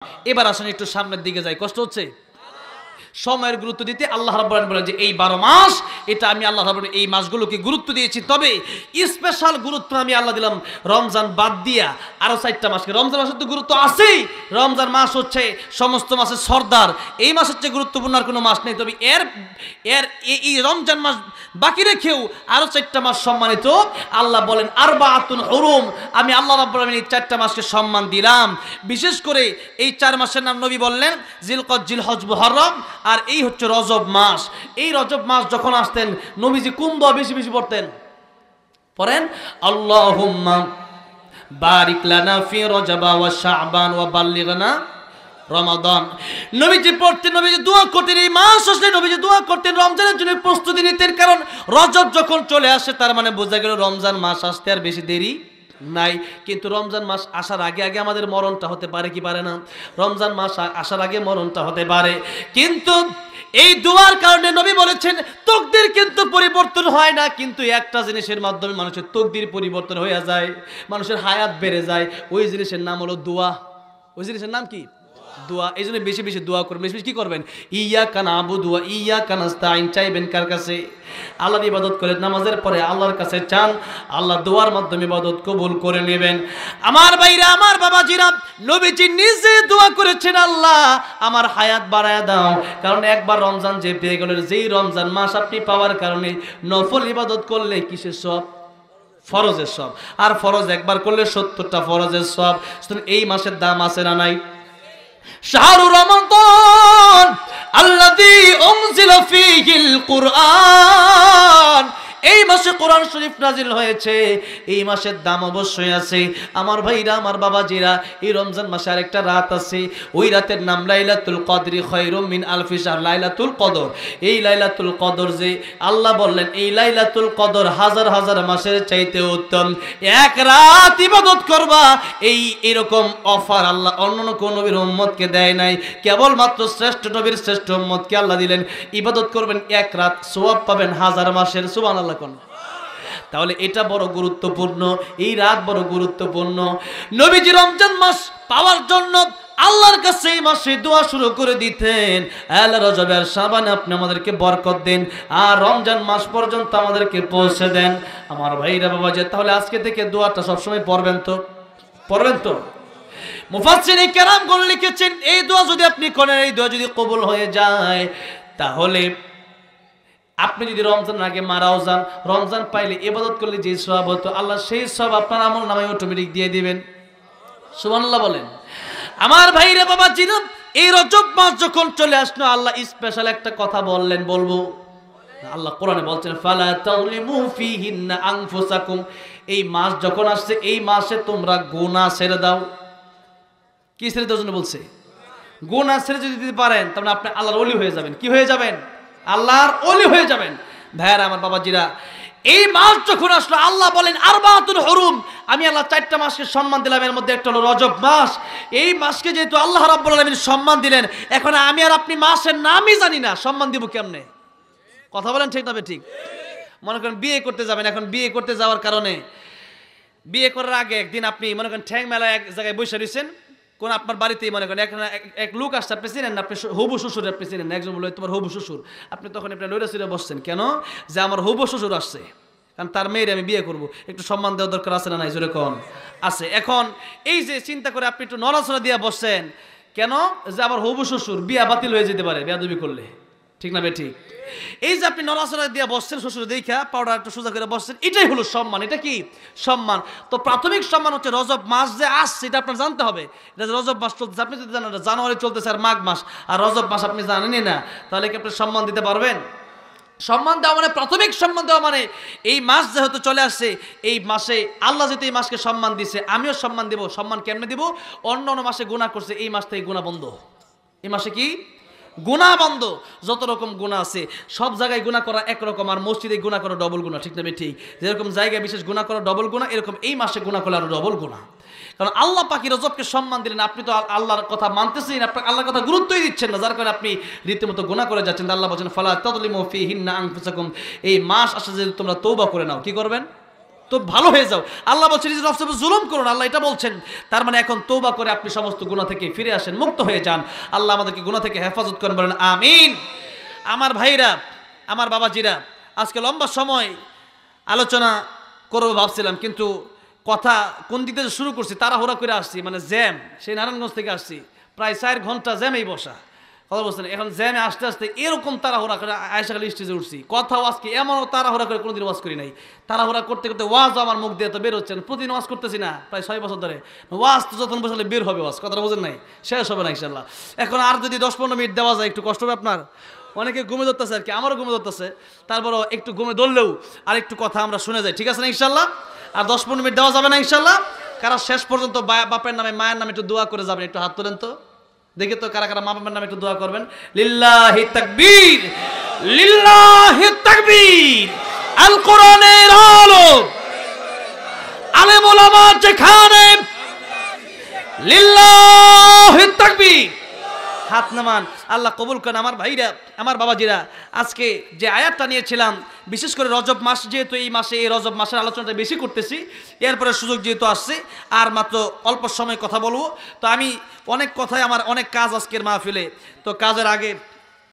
এবার আসুন একটু সামনের দিকে যাই। কষ্ট হচ্ছে? সময়ের গুরুত্ব দিতে আল্লাহ রাব্বুল আলামিন বলেন যে এই 12 মাস এটা আমি আল্লাহ রাব্বুল আলামিন এই মাসগুলোকে গুরুত্ব দিয়েছি। তবে স্পেশাল গুরুত্ব আমি আল্লাহ দিলাম রমজান বাদ দিয়া আরো 4টা মাসকে। রমজান মাসের তো গুরুত্ব আছেই, রমজান মাস হচ্ছে সমস্ত মাসের সর্দার, এই মাস হচ্ছে গুরুত্বপূর্ণ আর কোনো মাস নেই। তবে এই রমজান মাস বাকি রেখেও আরো 4টা মাস সম্মানিত। আল্লাহ বলেন আরবাআতুন হুরুম, আমি আল্লাহ রাব্বুল আলামিন এই 4টা মাসকে সম্মান দিলাম। বিশেষ করে এই 4 মাসের নাম নবী বললেন জিলকদ, জিলহজ, মুহররম, আর এই হচ্ছে রজব মাস। এই রজব মাস যখন আসতেন নবীজি কোন দোয়া বেশি বেশি পড়তেন? পড়েন আল্লাহুম্মা বারিক লানা ফি রজবা ওয়া শাবান ওয়া বাল্লিগনা রমাদান। নবীজি পড়তেন, নবীজি দোয়া করতেন, এই মাস আসলে নবীজি দোয়া করতেন, রমজানের জন্য প্রস্তুতি নিতেন। কারণ রজব যখন চলে আসে তার মানে বোঝা গেল রমজান মাস আসতে আর বেশি দেরি নাই। কিন্তু রমজান মাস আসার আগে আগে আমাদের মরণটা হতে পারে কি পারে না? রমজান মাস আসার আগে মরণটা হতে পারে। কিন্তু এই দোয়ার কারণে নবী বলেছেন তকদির কিন্তু পরিবর্তন হয় না, কিন্তু একটা জিনিসের মাধ্যমে মানুষের তকদির পরিবর্তন হয়ে যায়, মানুষের হায়াত বেড়ে যায়। ওই জিনিসের নাম হলো দোয়া। ওই জিনিসের নাম কি? দোয়া। এই জন্য বেশি বেশি দোয়া করবেন। বেশি বেশি কি করবেন? ইয়াকা নাবুদু ওয়া ইয়াকা নাস্তাইন। চাইবেন কার কাছে? আল্লাহর ইবাদত করে নামাজের পরে আল্লাহর কাছে চান, আল্লাহ দোয়ার মাধ্যমে ইবাদত কবুল করে নেবেন। আমার ভাইরা, আমার বাবাজিরা, নবীজি নিজে দোয়া করেছেন আল্লাহ আমার হায়াত বাড়ায় দাও। কারণ একবার রমজান যে পেয়ে গেল, যেই রমজান মাস আপনি পাওয়ার কারণে নফল ইবাদত করলে কিসের সব? ফরজের সব। আর ফরজ একবার করলে 70টা ফরজের সব। এই মাসের দাম আছে না নাই? শাহরু রমাদান আল্লাযী উনজিলা ফীহিল কুরআন, এই মাসে কোরআন শরীফ নাজিল হয়েছে, এই মাসের দাম অবশ্যই আছে। আমার ভাইরা, আমার বাবাজিরা, এই রমজান মাসে আরেকটা রাত আছে, ওই রাতের নাম লাইলাতুল কদরি খায়রুম মিন আলফি শাহর। লাইলাতুল কদর, এই লাইলাতুল কদর যে আল্লাহ বললেন এই লাইলাতুল কদর হাজার হাজার মাসের চাইতে উত্তম। এক রাত ইবাদত করবা, এরকম অফার আল্লাহ অন্য কোন নবীর উম্মতকে দেয় নাই, কেবলমাত্র শ্রেষ্ঠ নবীর শ্রেষ্ঠ উম্মতকে আল্লাহ দিলেন। ইবাদত করবেন এক রাত, সওয়াব পাবেন হাজার মাসের। সুবহানাল্লাহ। তাহলে এটা বড় গুরুত্বপূর্ণ, এই রাত বড় গুরুত্বপূর্ণ। নবীজি রমজান মাস পাওয়ার জন্য আল্লাহর কাছে এই মাসে দোয়া শুরু করে দিতেন, আল্লাহ রজবের শাবানে আপনি আমাদেরকে বরকত দেন, আর রমজান মাস পর্যন্ত আমাদেরকে পৌঁছে দেন। আমার ভাইরা, বাবাজি, তাহলে আজকে থেকে দোয়াটা সবসময় পড়বেন তো? পড়বেন তো? মুফাসসিরিনে কেরামগণ লিখেছেন এই দোয়া যদি আপনি করেন, এই দোয়া যদি কবুল হয়ে যায়, তাহলে আপনি যদি রমজান আগে মারাও যান, রমজান পাইলে ইবাদত করলে যে সওয়াব হতো আল্লাহ সেই সওয়াব আপনার আমল নামায় অটোমেটিক দিয়ে দিবেন। সুবহানাল্লাহ বলেন। আমার ভাইরা, বাবাজিরা, এই রজব মাস যখন চলে আসলো আল্লাহ স্পেশাল একটা কথা বললেন, বলবো। আল্লাহ কোরআনে বলছেন ফালা তাযলিমু ফীহিন্না আনফুসাকুম, এই মাস যখন আসছে এই মাসে তোমরা গুনাহ ছেড়ে দাও। কি ছেড়ে দেওয়ার জন্য বলছে? গুনাহ ছেড়ে যদি দিতে পারেন তাহলে আপনি আল্লাহর ওলি হয়ে যাবেন। কি হয়ে যাবেন? আল্লাহর ওলি হয়ে যাবেন। ভাইরা, আমার বাবাজিরা, এই মাস যখন আসলো আল্লাহ বলেন আরবাআতুন হুরুম, আমি আল্লাহ 4টা মাসকে সম্মান দিলাম, এর মধ্যে একটা হলো রজব মাস। এই মাসকে যেহেতু আল্লাহ রাব্বুল আলামিন সম্মান দিলেন, এখন আমি আর আপনি মাসের নামই জানি না, সম্মান দিব কেমনে? কথা বলেন ঠিক না ঠিক? মনে করেন বিয়ে করতে যাবেন, এখন বিয়ে করতে যাওয়ার কারণে বিয়ে করার আগে একদিন আপনি মনে করেন ঠ্যাং মেলা এক জায়গায় বসে রয়েছেন, কোন আপনার বাড়িতেই মনে করেন এক লোক আসছে, আপনি চিনেন না, আপনি হবু শ্বশুর আপনি চিনেন না, একজন বলল তোমার হবু শ্বশুর, আপনি তখন আপনার লইরা চিরে বসছেন কেন? যে আমার হবু শ্বশুর আসছে, কারণ তার মেয়ের আমি বিয়ে করব, একটু সম্মান দেওয়া দরকার আছে না নাই? জোরে কোন আছে? এখন এই যে চিন্তা করে আপনি একটু নড়াচড়া দিয়ে বসছেন কেন? যে আমার হবু শ্বশুর বিয়া বাতিল হয়ে যেতে পারে বেয়াদবি করলে, ঠিক না ঠিক? এই যে আপনি নড়াচড়া দিয়ে বসছেন শ্বশুর দেখা, পাউডার একটু সোজা করে বসছেন, এটাই হলো সম্মান। এটা কি সম্মান? তো প্রাথমিক সম্মান হচ্ছে রজব মাস যে আসছে এটা আপনার জানতে হবে। এটা রজব মাস চলতেছে, আপনি যদি জানেন জানুয়ারি চলতেছে আর মাঘ মাস, আর রজব মাস আপনি জানেনই না, তাহলে কি আপনি সম্মান দিতে পারবেন? সম্মান দেওয়া মানে প্রাথমিক সম্মান দেওয়া মানে এই মাস যেহেতু চলে আসছে, এই মাসে আল্লাহ যেহেতু এই মাসকে সম্মান দিছে, আমিও সম্মান দেব। সম্মান কেমনে দিব? অন্য অন্য মাসে গুনাহ করছে, এই মাস থেকে গুনাহ বন্ধ। এই মাসে কি গুনাহ বন্ধ? যত রকম গুনাহ আছে সব জায়গায় গুনাহ করা একরকম, আর মসজিদে গুনাহ করা ডবল গুনাহ, ঠিক না ঠিক? যেরকম জায়গায় বিশেষ গুনাহ করা ডবল গুনাহ, এরকম এই মাসে গুনাহ করলে আরো ডবল গুনাহ। কারণ আল্লাহ পাকি রজবকে সম্মান দিলেন, আপনি তো আল্লাহর কথা মানতেছেন, আপনি আল্লাহর কথা গুরুত্বই দিচ্ছেন না, যার কারণে আপনি রীতিমতো গুনাহ করে যাচ্ছেন। আল্লাহ বলেন ফালা তাযলিমু ফীহিন্না আনফুসাকুম, এই মাস আসে যে তোমরা তওবা করে নাও। কি করবেন? তো ভালো হয়ে যাও। আল্লাহ বলছেন নিজের নফসের উপর জুলুম করুন, আল্লাহ এটা বলছেন। তার মানে এখন তওবা করে আপনি সমস্ত গুনাহ থেকে ফিরে আসেন, মুক্ত হয়ে যান। আল্লাহ আমাদেরকে গুনাহ থেকে হেফাজত করেন, বলেন আমিন। আমার ভাইরা, আমার বাবাজিরা, আজকে লম্বা সময় আলোচনা করবো ভাবছিলাম, কিন্তু কথা কোন দিক থেকে শুরু করছি, তাড়াহুড়া করে আসছি, মানে জ্যাম, সেই নারায়ণগঞ্জ থেকে আসছি, প্রায় 4 ঘন্টা জ্যামেই বসা, কথা বলছেন। এখন জ্যামে আসতে আসতে এরকম তাড়াহুড়া করে আয়েশা খালি স্টেজে উঠছি, কথাও আজকে এমন তাড়াহুড়া করে কোনোদিন ওয়াজ করি নাই। তাড়াহুড়া করতে করতে ওয়াজও আমার মুখ দিয়ে তো বের হচ্ছে না, প্রতিদিন ওয়াজ করতেছি না প্রায় 6 বছর ধরে। ওয়াজ তো যখন বসলে বের হবে ওয়াজ, কথাটা বোঝেন নাই, শেষ হবে না ইনশাল্লাহ। এখন আর যদি 10-15 মিনিট দেওয়া যায়, একটু কষ্ট হবে আপনার, অনেকে ঘুমে ধরতেছে আর কি, আমারও ঘুমে ধরতেছে, তারপরও একটু ঘুমে ধরলেও আর একটু কথা আমরা শুনে যাই, ঠিক আছে না ইনশাল্লাহ? আর 10-15 মিনিট দেওয়া যাবে না ইনশাল্লাহ? কারা শেষ পর্যন্ত বাপের নামে মায়ের নামে একটু দোয়া করে যাবেন, একটু হাত তোলেন তো দেখি তো, কারা কারা মা বাবার নামে একটু দোয়া করবেন। লিল্লাহি তাকবীর, লিল্লাহি তাকবীর। আল কোরআনের আলো, আলেম ওলামা যেখানে, লিল্লাহি তাকবীর। হাত নামান, আল্লাহ কবুল করেন। আমার ভাইরা, আমার বাবাজিরা, আজকে যে আয়াতটা নিয়েছিলাম, বিশেষ করে রজব মাস, যেহেতু এই মাসে এই রজব মাসের আলোচনাটা বেশি করতেছি, এরপরে সুযোগ যেহেতু আসছে, আর মাত্র অল্প সময় কথা বলবো। তো আমি অনেক কথাই, আমার অনেক কাজ আজকের মাহফিলে, তো কাজের আগে